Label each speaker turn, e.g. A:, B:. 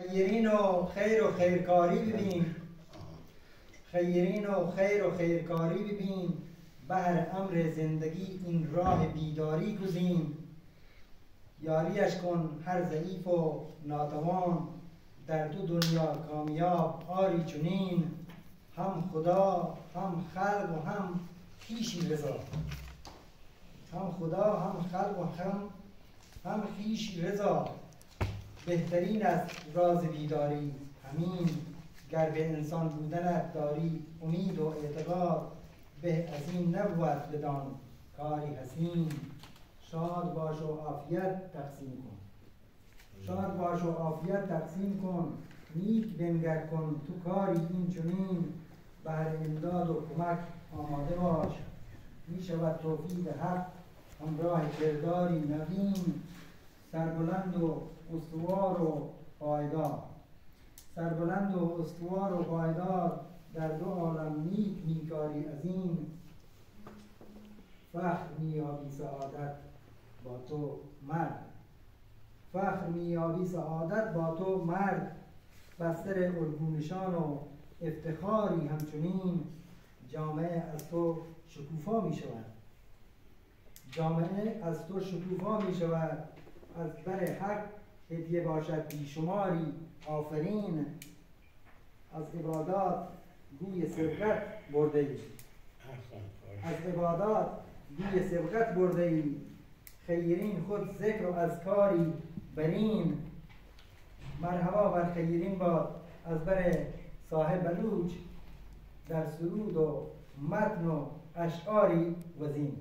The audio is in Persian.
A: خیرین و خیر و خیرکاری ببین، خیرین و خیر و خیرکاری ببین، بهر امر زندگی این راه بیداری گزین. یاریش کن هر ضعیف و ناتوان، در دو دنیا کامیاب آری چنین. هم خدا هم خلق و هم خویشی رضا، هم خدا هم خلق و هم خویشی رضا. بهترین از راز بیداری همین، گر به انسان بودنت داری امید و اعتقاد. به از این نبود بدان کاری حسین. شاد باش و عافیت تقسیم کن، شاد باش و عافیت تقسیم کن. نیک بنگر کن تو کاری این چنین. بهر امداد و کمک آماده باش، می شود توفیق حق همراه کرداری نوین. سربلند و استوار و پایدار، سربلند و استوار و پایدار، در دو عالم نیک نیکاری عظیم. فخر می‌یابی سعادت با تو مرد، فخر می‌یابی سعادت با تو مرد. بستر الگو نشان و افتخاری همچنین. جامعه از تو شکوفا می شود، جامعه از تو شکوفا می شود. از بر حق هدیه باشد بیشماری آفرین. از عبادات گوی سبقت برده ای، از عبادات گوی سبقت برده ای. خیرین خود ذکر و اذکاری برین. مرحبا بر خیرین باد از بر صاحب بلوچ، در سرود و متن و اشعاری وزین.